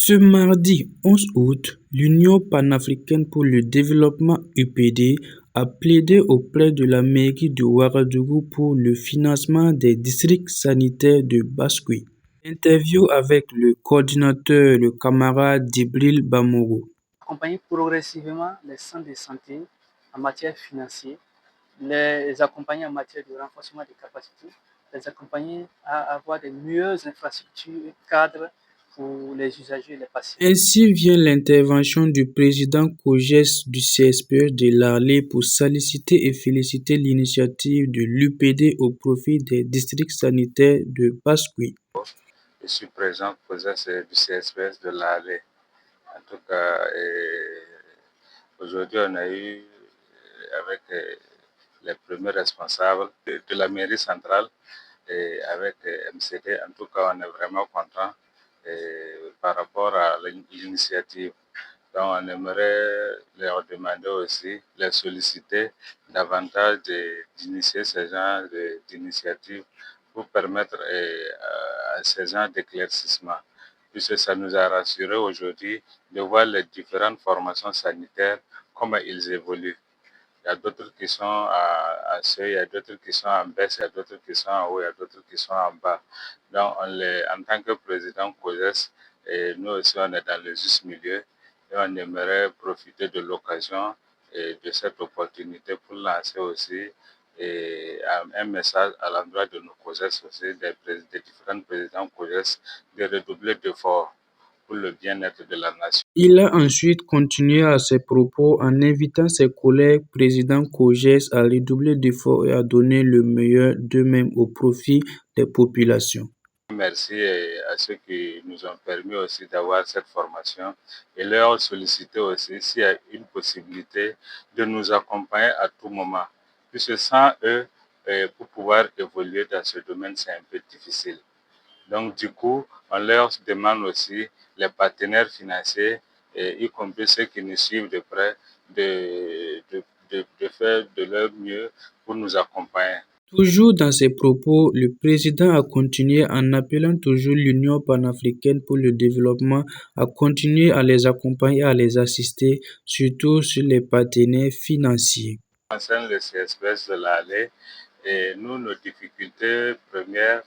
Ce mardi 11 août, l'Union panafricaine pour le développement (UPD) a plaidé auprès de la mairie de Ouagadougou pour le financement des districts sanitaires de Baskoui. Interview avec le coordinateur, le camarade Djibril Bamoro. Accompagner progressivement les centres de santé en matière financière, les accompagner en matière de renforcement des capacités, les accompagner à avoir de meilleures infrastructures cadres pour les usagers et les patients. Ainsi vient l'intervention du président COJES du CSPE de l'Arlé pour solliciter et féliciter l'initiative de l'UPD au profit des districts sanitaires de Baskoui. Je suis président COJES du CSPS de l'Arlé. En tout cas, aujourd'hui, on a eu avec les premiers responsables de la mairie centrale et avec MCD. En tout cas, on est vraiment content par rapport à l'initiative. Donc, on aimerait leur demander aussi, les solliciter davantage d'initier ce genre d'initiative pour permettre à ces gens d'éclaircissement. Puisque ça nous a rassuré aujourd'hui de voir les différentes formations sanitaires, comment ils évoluent. Il y a d'autres qui sont à seuil, il y a d'autres qui sont en baisse, il y a d'autres qui sont en haut, il y a d'autres qui sont en bas. Donc, en tant que président COJES, et nous aussi, on est dans le juste milieu et on aimerait profiter de l'occasion et de cette opportunité pour lancer aussi un message à l'endroit de nos COJES aussi, des différents présidents COJES, de redoubler d'efforts pour le bien-être de la nation. Il a ensuite continué à ses propos en invitant ses collègues présidents COJES à redoubler d'efforts et à donner le meilleur d'eux-mêmes au profit des populations. Merci à ceux qui nous ont permis aussi d'avoir cette formation et leur solliciter aussi s'il y a une possibilité de nous accompagner à tout moment. Puisque sans eux, pour pouvoir évoluer dans ce domaine, c'est un peu difficile. Donc, du coup, on leur demande aussi les partenaires financiers, y compris ceux qui nous suivent de près, de faire de leur mieux pour nous accompagner. Toujours dans ses propos, le président a continué en appelant toujours l'Union panafricaine pour le développement à continuer à les accompagner et à les assister, surtout sur les partenaires financiers. Concernant le CSPS de l'Allée, et nous, nos difficultés premières,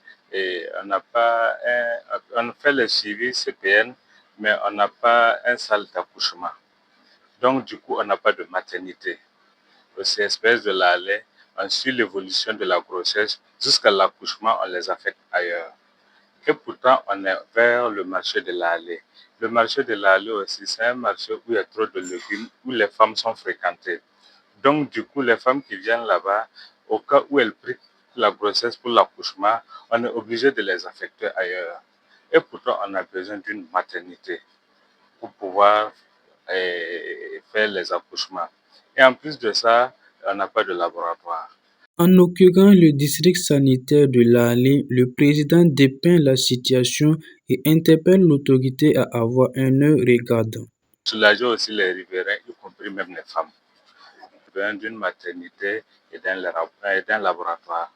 on fait le suivi CPN, mais on n'a pas un salle d'accouchement. Donc, du coup, on n'a pas de maternité. Au CSPS de l'Allée, on suit l'évolution de la grossesse jusqu'à l'accouchement, on les affecte ailleurs. Et pourtant, on est vers le marché de l'Allée. Le marché de l'Allée aussi, c'est un marché où il y a trop de légumes, où les femmes sont fréquentées. Donc, du coup, les femmes qui viennent là-bas, au cas où elles prennent la grossesse pour l'accouchement, on est obligé de les affecter ailleurs. Et pourtant, on a besoin d'une maternité pour pouvoir faire les accouchements. Et en plus de ça, on n'a pas de laboratoire. En occurrence le district sanitaire de l'Allée, le président dépeint la situation et interpelle l'autorité à avoir un œil regardant. Soulager aussi les riverains, y compris même les femmes. Besoin d'une maternité et d'un laboratoire.